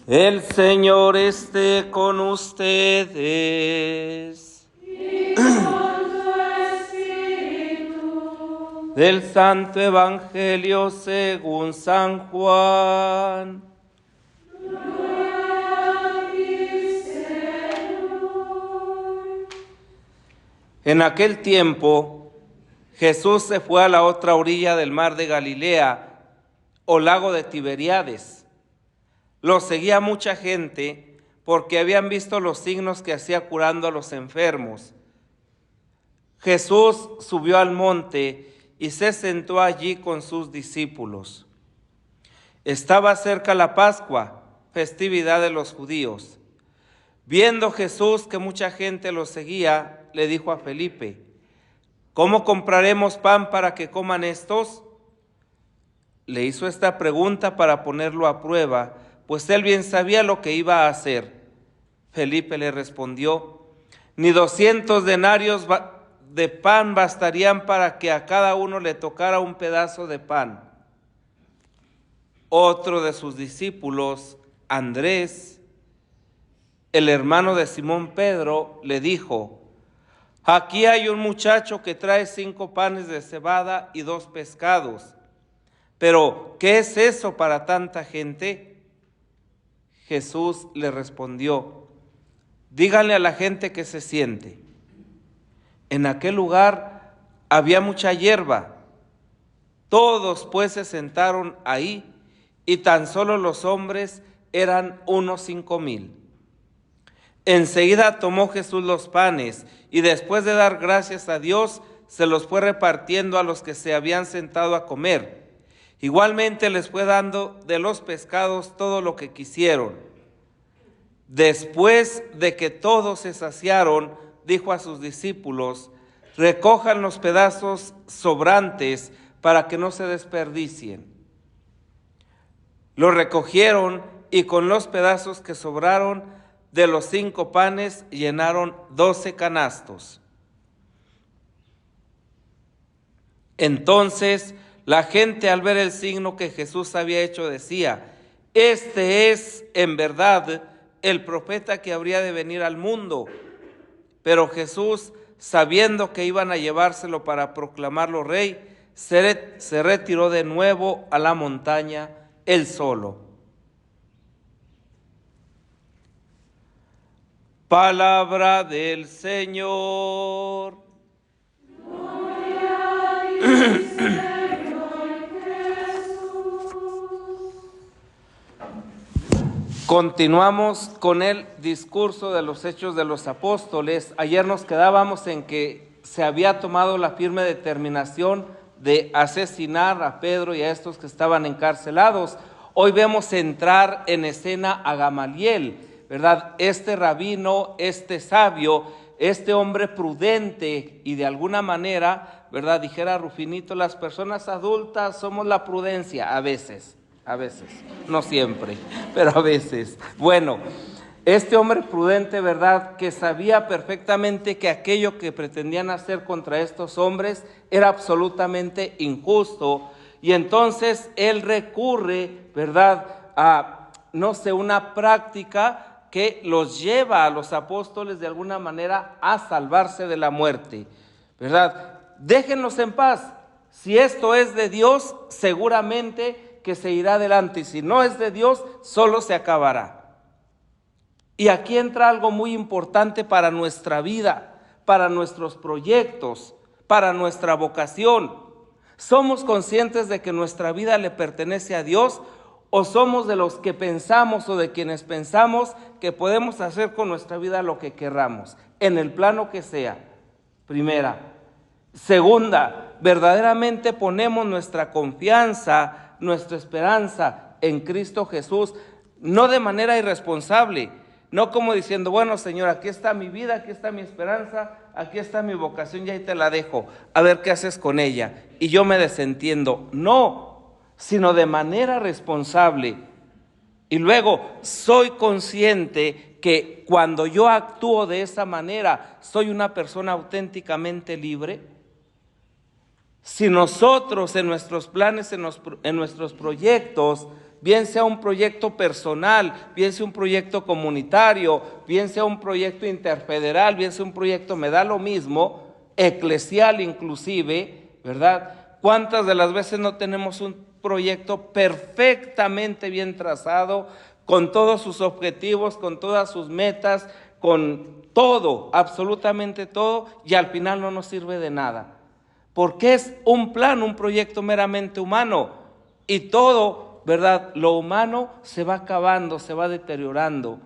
El Señor esté con ustedes. Y con tu espíritu. Del Santo Evangelio según San Juan. Gloria a ti, Señor. En aquel tiempo, Jesús se fue a la otra orilla del mar de Galilea, o lago de Tiberíades. Lo seguía mucha gente porque habían visto los signos que hacía curando a los enfermos. Jesús subió al monte y se sentó allí con sus discípulos. Estaba cerca la Pascua, festividad de los judíos. Viendo Jesús que mucha gente lo seguía, le dijo a Felipe: ¿cómo compraremos pan para que coman estos? Le hizo esta pregunta para ponerlo a prueba, pues él bien sabía lo que iba a hacer. Felipe le respondió: ni 200 denarios de pan bastarían para que a cada uno le tocara un pedazo de pan. Otro de sus discípulos, Andrés, el hermano de Simón Pedro, le dijo: aquí hay un muchacho que trae 5 panes de cebada y 2 pescados. Pero, ¿qué es eso para tanta gente? Jesús le respondió: díganle a la gente que se siente. En aquel lugar había mucha hierba. Todos pues se sentaron ahí, y tan solo los hombres eran unos 5,000. Enseguida tomó Jesús los panes, y después de dar gracias a Dios, se los fue repartiendo a los que se habían sentado a comer. Igualmente les fue dando de los pescados todo lo que quisieron. Después de que todos se saciaron, dijo a sus discípulos: recojan los pedazos sobrantes para que no se desperdicien. Lo recogieron y con los pedazos que sobraron de los 5 panes llenaron 12 canastos. Entonces la gente, al ver el signo que Jesús había hecho, decía: este es en verdad el profeta que habría de venir al mundo. Pero Jesús, sabiendo que iban a llevárselo para proclamarlo rey, se retiró de nuevo a la montaña él solo. Palabra del Señor. Gloria a ti, Señor Jesús. Continuamos con el discurso de los Hechos de los Apóstoles. Ayer nos quedábamos en que se había tomado la firme determinación de asesinar a Pedro y a estos que estaban encarcelados. Hoy vemos entrar en escena a Gamaliel, ¿verdad? Este rabino, este sabio, este hombre prudente, y de alguna manera, ¿verdad? Dijera Rufinito, las personas adultas somos la prudencia, a veces, no siempre, pero a veces. Bueno, este hombre prudente, ¿verdad?, que sabía perfectamente que aquello que pretendían hacer contra estos hombres era absolutamente injusto, y entonces él recurre, ¿verdad?, a, no sé, una práctica que los lleva a los apóstoles de alguna manera a salvarse de la muerte. ¿verdad? Déjenlos en paz. Si esto es de Dios, seguramente que se irá adelante. Y si no es de Dios, solo se acabará. Y aquí entra algo muy importante para nuestra vida, para nuestros proyectos, para nuestra vocación. ¿Somos conscientes de que nuestra vida le pertenece a Dios? ¿O somos de los que pensamos o de quienes pensamos que podemos hacer con nuestra vida lo que querramos, en el plano que sea? Primera. Segunda, verdaderamente ponemos nuestra confianza, nuestra esperanza en Cristo Jesús, no de manera irresponsable, no como diciendo, bueno, Señor, aquí está mi vida, aquí está mi esperanza, aquí está mi vocación y ahí te la dejo, a ver qué haces con ella, y yo me desentiendo. No, sino de manera responsable. Y luego, soy consciente que cuando yo actúo de esa manera, soy una persona auténticamente libre. Si nosotros en nuestros planes, en nuestros proyectos, bien sea un proyecto personal, bien sea un proyecto comunitario, bien sea un proyecto interfederal, bien sea un proyecto, me da lo mismo, eclesial inclusive, ¿verdad? ¿Cuántas de las veces no tenemos un proyecto perfectamente bien trazado, con todos sus objetivos, con todas sus metas, con todo, absolutamente todo, y al final no nos sirve de nada? Porque es un plan, un proyecto meramente humano, y todo, ¿verdad? Lo humano se va acabando, se va deteriorando.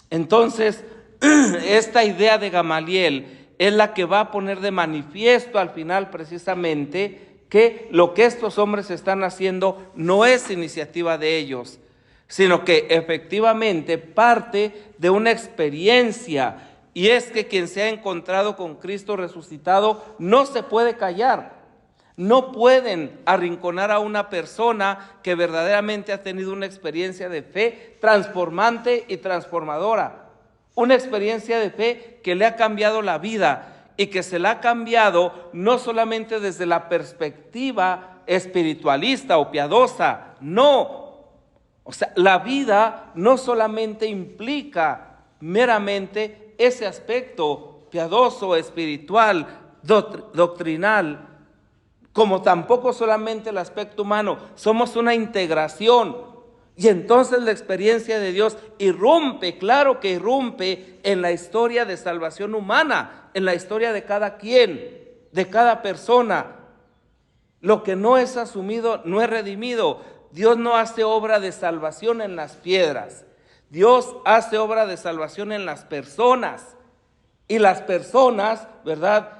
Entonces, esta idea de Gamaliel es la que va a poner de manifiesto al final precisamente que lo que estos hombres están haciendo no es iniciativa de ellos, sino que efectivamente parte de una experiencia. Y es que quien se ha encontrado con Cristo resucitado no se puede callar. No pueden arrinconar a una persona que verdaderamente ha tenido una experiencia de fe transformante y transformadora. Una experiencia de fe que le ha cambiado la vida y que se la ha cambiado no solamente desde la perspectiva espiritualista o piadosa, no. O sea, la vida no solamente implica meramente ese aspecto piadoso, espiritual, doctrinal, como tampoco solamente el aspecto humano. Somos una integración. Y entonces la experiencia de Dios irrumpe, claro que irrumpe en la historia de salvación humana, en la historia de cada quien, de cada persona. Lo que no es asumido no es redimido. Dios no hace obra de salvación en las piedras. Dios hace obra de salvación en las personas. Y las personas, ¿verdad?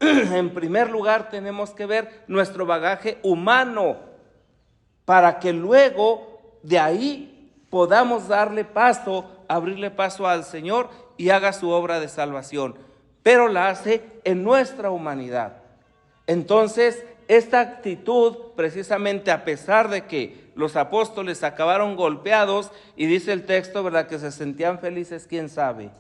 En primer lugar tenemos que ver nuestro bagaje humano para que luego de ahí podamos darle paso, abrirle paso al Señor y haga su obra de salvación. Pero la hace en nuestra humanidad. Entonces, esta actitud, precisamente a pesar de que los apóstoles acabaron golpeados, y dice el texto, ¿verdad?, que se sentían felices, ¿quién sabe?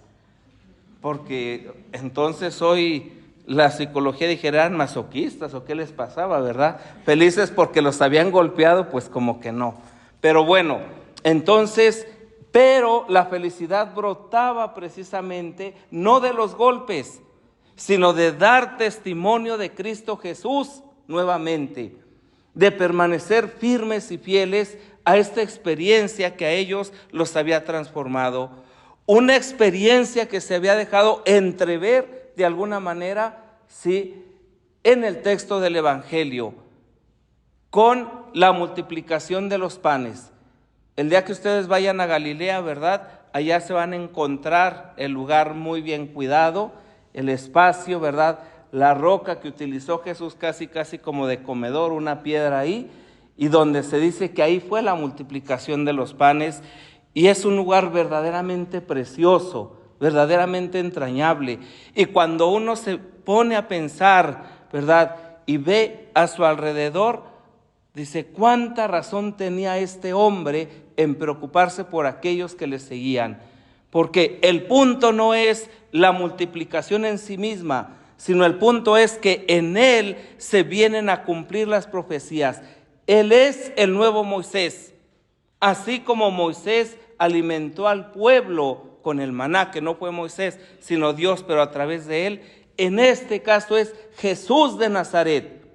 Porque entonces hoy la psicología dijera, eran masoquistas o qué les pasaba, ¿verdad? Felices porque los habían golpeado, pues como que no. Pero bueno, entonces, pero la felicidad brotaba precisamente no de los golpes, sino de dar testimonio de Cristo Jesús nuevamente, de permanecer firmes y fieles a esta experiencia que a ellos los había transformado. Una experiencia que se había dejado entrever de alguna manera, sí, en el texto del Evangelio, con la multiplicación de los panes. El día que ustedes vayan a Galilea, ¿verdad?, allá se van a encontrar el lugar muy bien cuidado, el espacio, ¿verdad?, la roca que utilizó Jesús casi como de comedor, una piedra ahí, y donde se dice que ahí fue la multiplicación de los panes, y es un lugar verdaderamente precioso, verdaderamente entrañable. Y cuando uno se pone a pensar, ¿verdad?, y ve a su alrededor, dice, ¿cuánta razón tenía este hombre en preocuparse por aquellos que le seguían? Porque el punto no es la multiplicación en sí misma, sino el punto es que en él se vienen a cumplir las profecías. Él es el nuevo Moisés, así como Moisés alimentó al pueblo con el maná, que no fue Moisés, sino Dios, pero a través de él, en este caso es Jesús de Nazaret.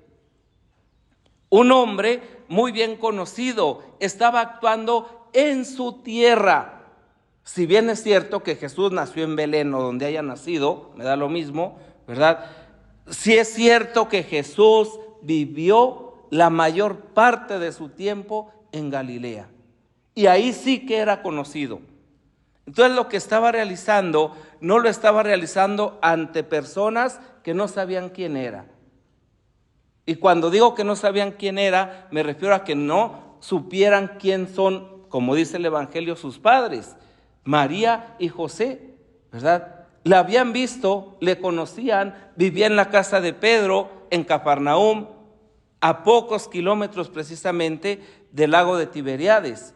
Un hombre muy bien conocido, estaba actuando en su tierra. Si bien es cierto que Jesús nació en Belén o donde haya nacido, me da lo mismo, ¿verdad? Sí es cierto que Jesús vivió la mayor parte de su tiempo en Galilea. Y ahí sí que era conocido. Entonces lo que estaba realizando, no lo estaba realizando ante personas que no sabían quién era. Y cuando digo que no sabían quién era, me refiero a que no supieran quién son, como dice el Evangelio, sus padres, María y José, ¿verdad? La habían visto, le conocían, vivía en la casa de Pedro, en Cafarnaúm, a pocos kilómetros precisamente del lago de Tiberíades.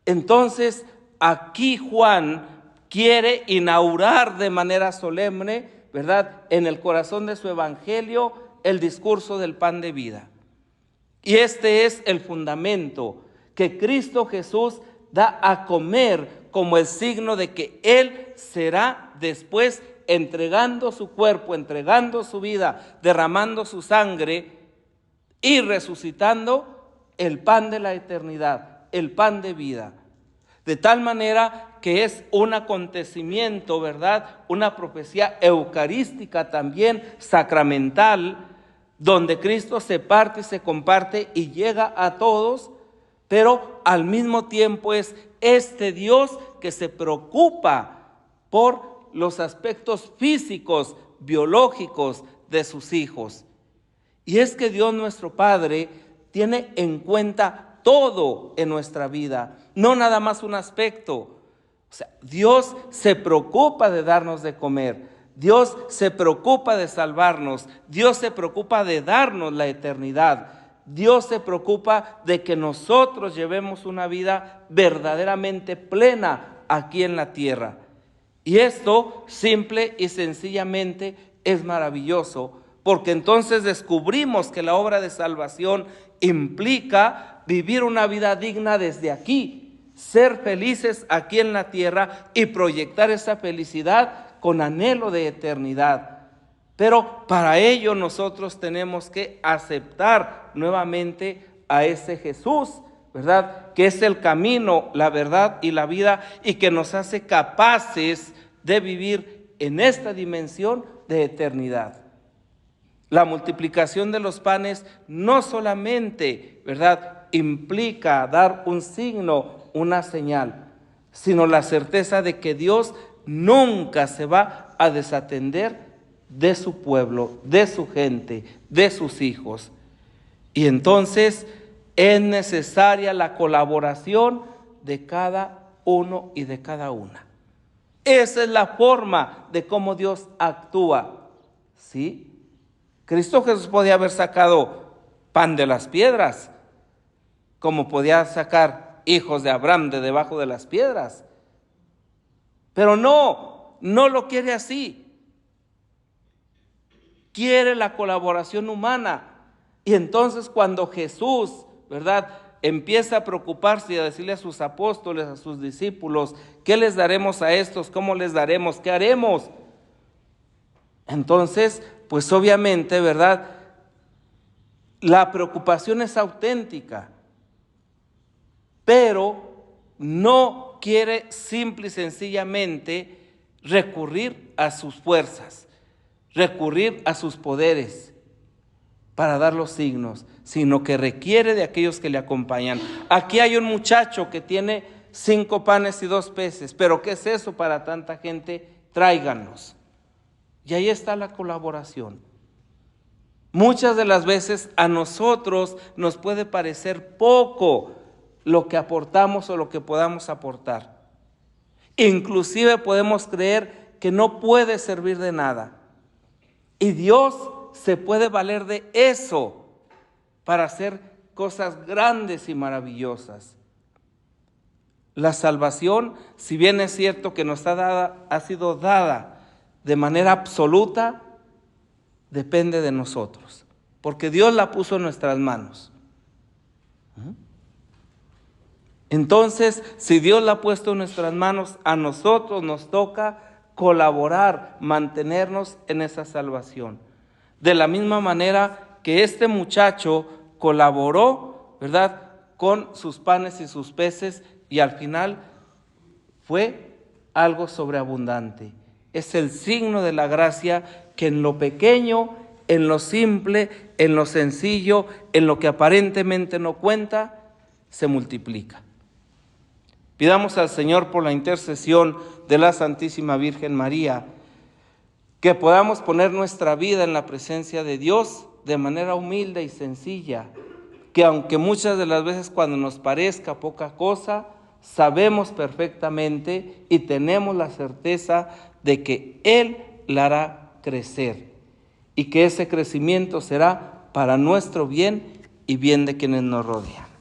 Entonces, aquí Juan quiere inaugurar de manera solemne, ¿verdad?, en el corazón de su evangelio, el discurso del pan de vida. Y este es el fundamento que Cristo Jesús da a comer como el signo de que Él será después entregando su cuerpo, entregando su vida, derramando su sangre y resucitando el pan de la eternidad, el pan de vida. De tal manera que es un acontecimiento, ¿verdad?, una profecía eucarística también, sacramental, donde Cristo se parte y se comparte y llega a todos, pero al mismo tiempo es este Dios que se preocupa por los aspectos físicos, biológicos de sus hijos. Y es que Dios nuestro Padre tiene en cuenta todo en nuestra vida, no nada más un aspecto. O sea, Dios se preocupa de darnos de comer, Dios se preocupa de salvarnos, Dios se preocupa de darnos la eternidad, Dios se preocupa de que nosotros llevemos una vida verdaderamente plena aquí en la tierra. Y esto simple y sencillamente es maravilloso, porque entonces descubrimos que la obra de salvación implica vivir una vida digna desde aquí, ser felices aquí en la tierra y proyectar esa felicidad con anhelo de eternidad. Pero para ello nosotros tenemos que aceptar nuevamente a ese Jesús, ¿verdad?, que es el camino, la verdad y la vida, y que nos hace capaces de vivir en esta dimensión de eternidad. La multiplicación de los panes no solamente, ¿verdad?, implica dar un signo, una señal, sino la certeza de que Dios nunca se va a desatender de su pueblo, de su gente, de sus hijos. Y entonces es necesaria la colaboración de cada uno y de cada una. Esa es la forma de cómo Dios actúa, ¿sí? Cristo Jesús podía haber sacado pan de las piedras, como podía sacar hijos de Abraham de debajo de las piedras. Pero no lo quiere así. Quiere la colaboración humana. Y entonces cuando Jesús, ¿verdad?, empieza a preocuparse y a decirle a sus apóstoles, a sus discípulos, ¿qué les daremos a estos? ¿Cómo les daremos? ¿Qué haremos? Entonces, pues obviamente, ¿verdad?, la preocupación es auténtica, pero no quiere simple y sencillamente recurrir a sus fuerzas, recurrir a sus poderes para dar los signos, sino que requiere de aquellos que le acompañan. Aquí hay un muchacho que tiene 5 panes y 2 peces, pero ¿qué es eso para tanta gente? Tráiganlos. Y ahí está la colaboración. Muchas de las veces a nosotros nos puede parecer poco lo que aportamos o lo que podamos aportar. Inclusive podemos creer que no puede servir de nada. Y Dios se puede valer de eso para hacer cosas grandes y maravillosas. La salvación, si bien es cierto que nos ha sido dada de manera absoluta, depende de nosotros, porque Dios la puso en nuestras manos. Entonces, si Dios la ha puesto en nuestras manos, a nosotros nos toca colaborar, mantenernos en esa salvación. De la misma manera que este muchacho colaboró, ¿verdad?, con sus panes y sus peces, y al final fue algo sobreabundante. Es el signo de la gracia que en lo pequeño, en lo simple, en lo sencillo, en lo que aparentemente no cuenta, se multiplica. Pidamos al Señor, por la intercesión de la Santísima Virgen María, que podamos poner nuestra vida en la presencia de Dios de manera humilde y sencilla, que aunque muchas de las veces cuando nos parezca poca cosa, sabemos perfectamente y tenemos la certeza de que Él la hará crecer y que ese crecimiento será para nuestro bien y bien de quienes nos rodean.